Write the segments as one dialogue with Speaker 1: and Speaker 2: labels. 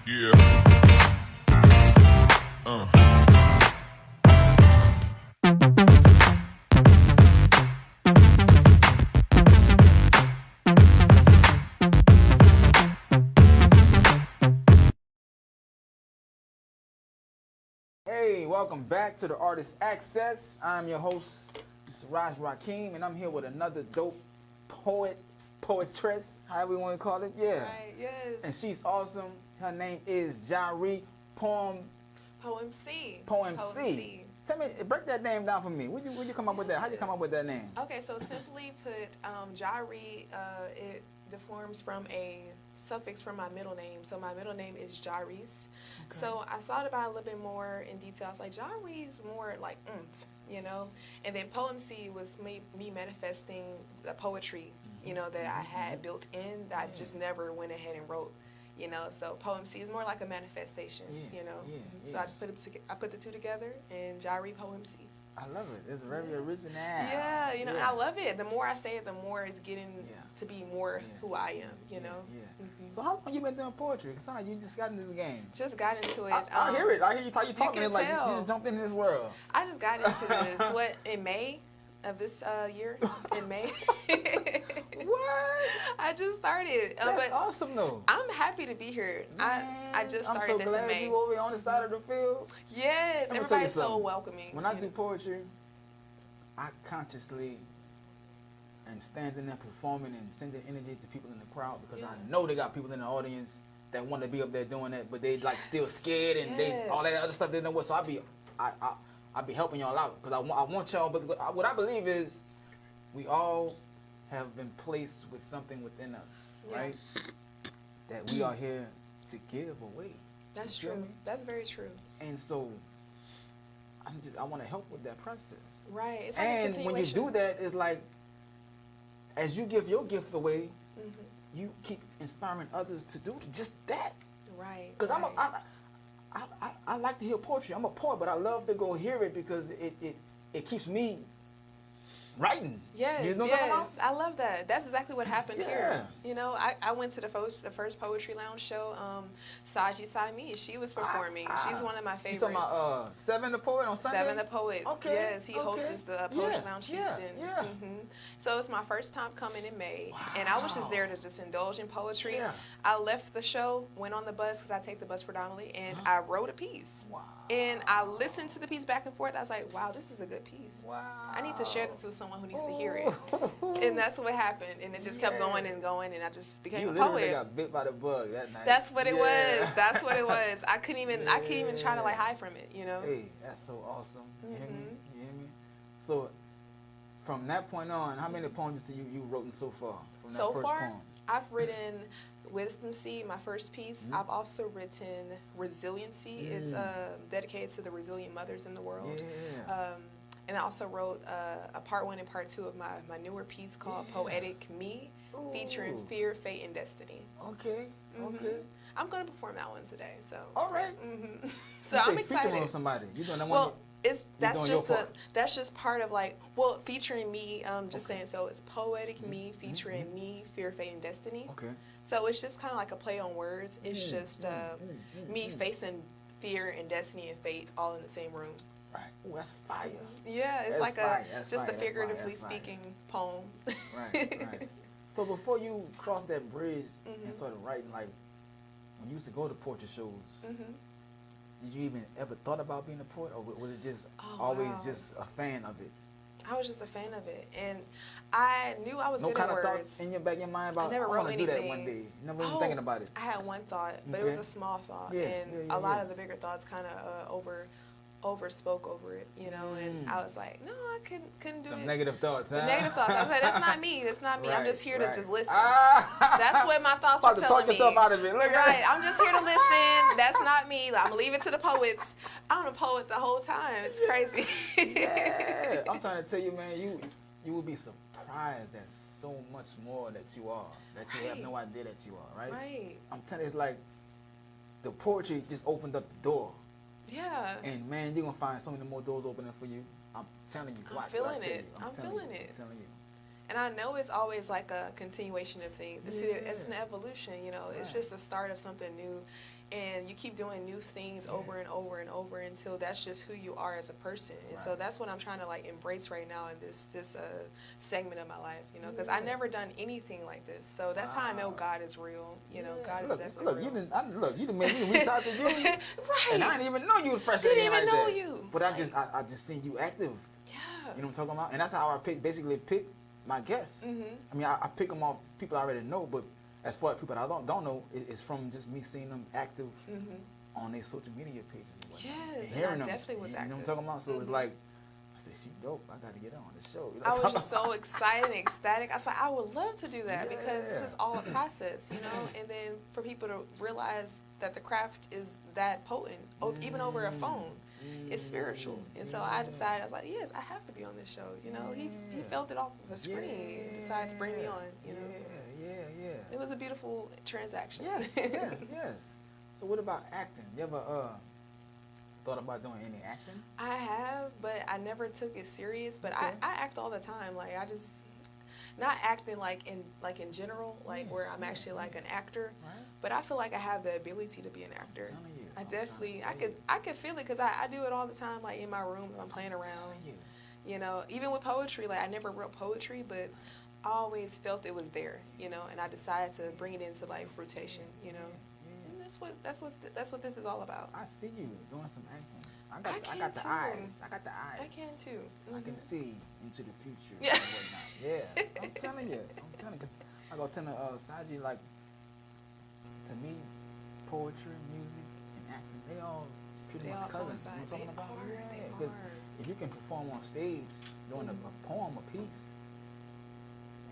Speaker 1: Yeah.
Speaker 2: Hey, welcome back to the Artist Access. I'm your host, Siraj Ra-King, and I'm here with another dope poetress, however you want to call it. Yeah.
Speaker 3: Right, yes.
Speaker 2: And she's awesome. Her name is Jaree
Speaker 3: Poemcee.
Speaker 2: Poemcee. Tell me, break that name down for me. Where'd you come up with that? How'd you come up with that name?
Speaker 3: Okay, so simply put, Jaree, it deforms from a suffix from my middle name. So my middle name is Jaree's. Okay. So I thought about it a little bit more in detail. I was like, Jaree's more like you know? And then Poemcee was me manifesting the poetry, you know, that I had built in that I just never went ahead and wrote. You know, so Poemcee is more like a manifestation, you know. So I just put the two together, and Jaree Poemcee.
Speaker 2: I love it. It's very original.
Speaker 3: Yeah, you know, and I love it. The more I say it, the more it's getting to be more who I am, you know.
Speaker 2: So how long you been doing poetry? It sounds like you just got into the game.
Speaker 3: Just got into it.
Speaker 2: I hear it. I hear you talking. It's like you just jumped into this world.
Speaker 3: I just got into this, in May of this year, in May.
Speaker 2: What?
Speaker 3: I just started.
Speaker 2: That's awesome, though.
Speaker 3: I'm happy to be here. I just started this in May.
Speaker 2: I'm so glad you over on the side of the field.
Speaker 3: Yes, everybody's so welcoming.
Speaker 2: When I do poetry, I consciously am standing there performing and sending energy to people in the crowd because I know they got people in the audience that want to be up there doing that, but they like still scared and they all that other stuff they know what. So I be helping y'all out because I want y'all. But what I believe is we all have been placed with something within us, right? That we are here to give away.
Speaker 3: That's true. That's very true.
Speaker 2: And so I want to help with that process.
Speaker 3: Right. It's like
Speaker 2: and when you do that, it's like as you give your gift away, you keep inspiring others to do just that.
Speaker 3: Right.
Speaker 2: Because I like to hear poetry. I'm a poet, but I love to go hear it because it keeps me writing.
Speaker 3: Yes,
Speaker 2: you know
Speaker 3: yes. I love that. That's exactly what happened here. You know, I went to the first Poetry Lounge show. Siraj Ra-King, she was performing. She's one of my favorites.
Speaker 2: You talking about Seven the Poet on Sunday?
Speaker 3: Seven the Poet.
Speaker 2: Okay.
Speaker 3: Yes, he hosts the Poetry Lounge Houston. So it's my first time coming in May, and I was just there to just indulge in poetry. I left the show, went on the bus because I take the bus predominantly, and I wrote a piece. And I listened to the piece back and forth. I was like, wow, this is a good piece. I need to share this with someone who needs to hear it. And that's what happened. And it just kept going and going, and I just became a poet.
Speaker 2: You got bit by the bug that night.
Speaker 3: That's what it was. That's what it was. I couldn't even try to like hide from it, you know?
Speaker 2: Hey, that's so awesome. You hear me? You hear me? So from that point on, how many poems you wrote so far? From that first poem?
Speaker 3: I've written Wisdom Seed, my first piece. I've also written Resiliency. It's dedicated to the resilient mothers in the world. And I also wrote a part 1 and part 2 of my newer piece called Poetic Me, featuring Fear, Fate, and Destiny.
Speaker 2: Okay, okay.
Speaker 3: I'm going to perform that one today. So.
Speaker 2: All right.
Speaker 3: So I'm excited.
Speaker 2: Featuring somebody. You doing that one?
Speaker 3: Well, that's just part of like, featuring me. Just saying. So it's Poetic Me, featuring me, Fear, Fate, and Destiny.
Speaker 2: Okay.
Speaker 3: So it's just kind of like a play on words. It's just me facing fear and destiny and fate all in the same room.
Speaker 2: Right. Oh, that's fire.
Speaker 3: Yeah, it's like a figuratively speaking poem.
Speaker 2: Right. So before you crossed that bridge and started writing, like when you used to go to poetry shows, did you even ever thought about being a poet, or was it just always just a fan of it?
Speaker 3: I was just a fan of it, and I knew I was good at words.
Speaker 2: No kind of thoughts in your back of your mind about, I want to do that one day? You never even thinking about it?
Speaker 3: I had one thought, but it was a small thought, and a lot of the bigger thoughts kind of overspoke over it, you know, and I was like, no, I couldn't do it.
Speaker 2: Negative thoughts, huh?
Speaker 3: The negative thoughts. I was like, that's not me. That's not me. I'm just here to just listen.
Speaker 2: Ah.
Speaker 3: That's what my thoughts were telling me.
Speaker 2: Talk yourself out of it. Look
Speaker 3: right. I'm just here to listen. That's not me. I'm gonna leave it to the poets. I'm a poet the whole time. It's crazy.
Speaker 2: Yeah. I'm trying to tell you, man, you will be surprised at so much more that you are, that you have no idea that you are, right?
Speaker 3: Right.
Speaker 2: I'm telling you, it's like the poetry just opened up the door.
Speaker 3: Yeah.
Speaker 2: And man, you're gonna find so many more doors opening for you. I'm telling you.
Speaker 3: I'm feeling it. I'm feeling it.
Speaker 2: I'm telling you.
Speaker 3: And I know it's always like a continuation of things. It's an evolution, you know. It's just a start of something new. and you keep doing new things over and over and over until that's just who you are as a person. And so that's what I'm trying to like embrace right now in this segment of my life, you know, because I never done anything like this. So that's how I know God is real. You know, God is definitely real.
Speaker 2: You done made me reach out to you,
Speaker 3: right?
Speaker 2: And I didn't even know you was fresh.
Speaker 3: Didn't even
Speaker 2: like
Speaker 3: know
Speaker 2: that.
Speaker 3: you.
Speaker 2: But I just seen you active.
Speaker 3: Yeah.
Speaker 2: You know what I'm talking about? And that's how I basically pick my guests. I mean, I pick them off people I already know, but as far as people I don't know, it's from just me seeing them active on their social media pages.
Speaker 3: Yes,
Speaker 2: and hearing
Speaker 3: and I
Speaker 2: them,
Speaker 3: definitely was active.
Speaker 2: You know what I'm talking about? So it's like, I said, she dope. I got to get her on the show. You know
Speaker 3: I was just so excited and ecstatic. I was like, I would love to do that because this is all a process, you know? And then for people to realize that the craft is that potent, even over a phone. It's spiritual. And so I decided, I was like, yes, I have to be on this show. You know, he felt it off the screen and decided to bring me on, you know.
Speaker 2: Yeah.
Speaker 3: It was a beautiful transaction.
Speaker 2: Yes. So what about acting? You ever thought about doing any acting?
Speaker 3: I have, but I never took it serious. But I act all the time. Like I just not acting like in general, like where I'm actually like an actor.
Speaker 2: Right.
Speaker 3: But I feel like I have the ability to be an actor. I definitely, I could feel it because I do it all the time, like in my room when I'm playing around. You know, even with poetry, like I never wrote poetry, but I always felt it was there. You know, and I decided to bring it into like fruitation. You know. That's what this is all about.
Speaker 2: I see you doing some acting. I got the eyes. I got the eyes.
Speaker 3: I can too.
Speaker 2: I can see into the future
Speaker 3: Yeah.
Speaker 2: and whatnot. Yeah. I'm telling you, because I go tell Saji, like, to me, poetry, music, and acting, they all pretty much cousins. You know what I'm talking about? Because if you can perform on stage doing a poem, a piece,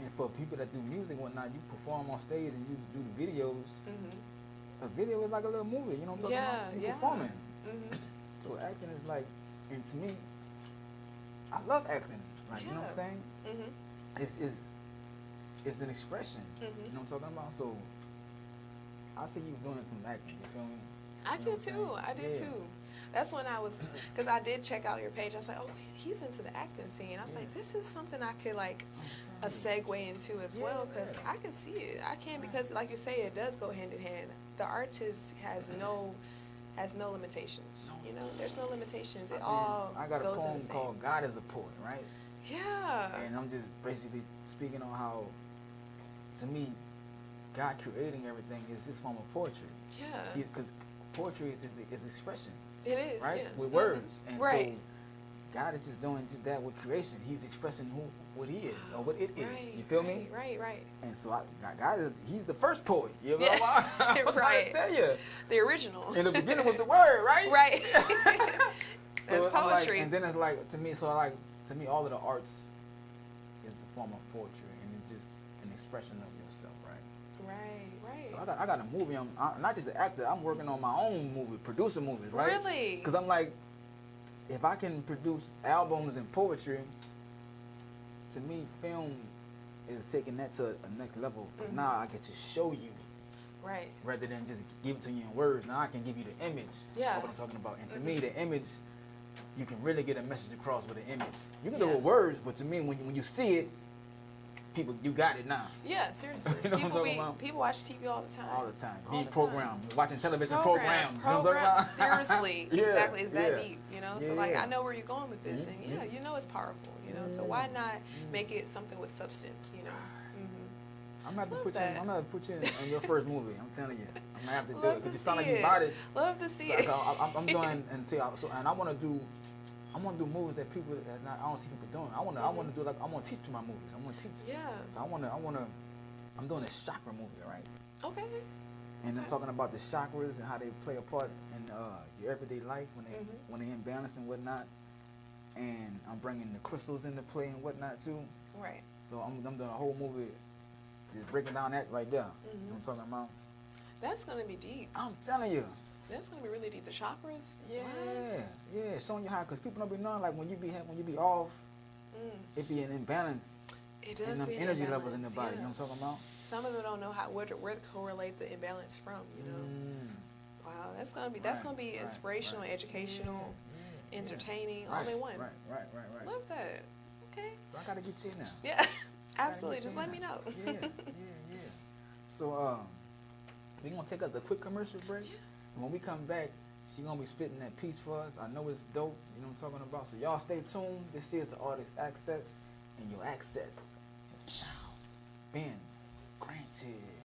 Speaker 2: and for people that do music and whatnot, you perform on stage and you do the videos. A video is like a little movie, you know what I'm talking about? You're performing. So acting is like, and to me, I love acting. Like, you know what I'm saying? It's an expression. You know what I'm talking about? So I see you doing some acting, you feel me?
Speaker 3: I did too. That's when I was, because I did check out your page. I was like, oh, he's into the acting scene. I was like, this is something I could like a segue into as well, because I can see it. I can, because like you say, it does go hand in hand. The artist has no limitations. You know, there's no limitations. It all
Speaker 2: I got a
Speaker 3: goes in
Speaker 2: poem
Speaker 3: the same.
Speaker 2: called God is a Poet, right?
Speaker 3: Yeah.
Speaker 2: And I'm just basically speaking on how, to me, God creating everything is his form of poetry.
Speaker 3: Yeah.
Speaker 2: Because poetry is expression.
Speaker 3: It is,
Speaker 2: right?
Speaker 3: Yeah.
Speaker 2: With words. And
Speaker 3: right.
Speaker 2: so God is just doing just that with creation. He's expressing what he is or what it is. You feel me?
Speaker 3: Right.
Speaker 2: And so he's the first poet. You know
Speaker 3: Yeah.
Speaker 2: I'm trying to tell you.
Speaker 3: The original.
Speaker 2: In the beginning was the word, right?
Speaker 3: Right.
Speaker 2: So
Speaker 3: that's poetry.
Speaker 2: and then it's like, to me, all of the arts is a form of poetry, and it's just an expression of yourself, right?
Speaker 3: Right.
Speaker 2: So I got a movie. I'm not just an actor. I'm working on my own movie, producing movies, right?
Speaker 3: Really?
Speaker 2: Because I'm like, if I can produce albums and poetry, to me, film is taking that to a next level. Because now I get to show you,
Speaker 3: right?
Speaker 2: Rather than just give it to you in words. Now I can give you the image.
Speaker 3: Yeah.
Speaker 2: Of what I'm talking about. And to me, the image, you can really get a message across with the image. You can do it with words, but to me, when you see it, people, you got it now.
Speaker 3: Yeah, seriously.
Speaker 2: You know what I'm talking about?
Speaker 3: People watch TV all the time.
Speaker 2: All the time. Being programmed. Watching television
Speaker 3: programs.
Speaker 2: You know what I'm talking about?
Speaker 3: Seriously.
Speaker 2: Yeah,
Speaker 3: exactly. It's that deep, you know? So, like,
Speaker 2: yeah.
Speaker 3: I know where you're going with this. And, yeah, you know it's powerful, you know? So why not make it something with substance, you know?
Speaker 2: I'm gonna have to put you in your first movie. I'm telling you, I'm gonna have to do it because you sound like
Speaker 3: see
Speaker 2: you bought it.
Speaker 3: Love to see
Speaker 2: So,
Speaker 3: it.
Speaker 2: I'm doing and I want to do movies that people I don't see people doing. I want to do I want to teach through my movies. I want to teach.
Speaker 3: Yeah.
Speaker 2: So I'm doing a chakra movie, right?
Speaker 3: Okay.
Speaker 2: And I'm talking about the chakras and how they play a part in your everyday life when they're in balance and whatnot. And I'm bringing the crystals into play and whatnot too.
Speaker 3: Right.
Speaker 2: So I'm doing a whole movie. Just breaking down that right there. You know what I'm talking about?
Speaker 3: That's going to be deep.
Speaker 2: I'm telling you.
Speaker 3: That's going to be really deep. The chakras?
Speaker 2: Yeah.
Speaker 3: What?
Speaker 2: Yeah, showing you how, because people don't be knowing, like when you be off, it be an imbalance.
Speaker 3: It does
Speaker 2: in them
Speaker 3: be an
Speaker 2: energy
Speaker 3: imbalance,
Speaker 2: levels in the body. You know what I'm talking about?
Speaker 3: Some of them don't know where to correlate the imbalance from, you know? Wow, that's going to be inspirational, educational, entertaining, all in one.
Speaker 2: Right.
Speaker 3: Love that. Okay.
Speaker 2: So I got to get you now.
Speaker 3: Yeah. Absolutely. Just let me know.
Speaker 2: Yeah. So, we're going to take us a quick commercial break. When we come back, she gonna be spitting that piece for us. I know it's dope. You know what I'm talking about. So y'all stay tuned. This is the Artist Access, and your access is now been granted.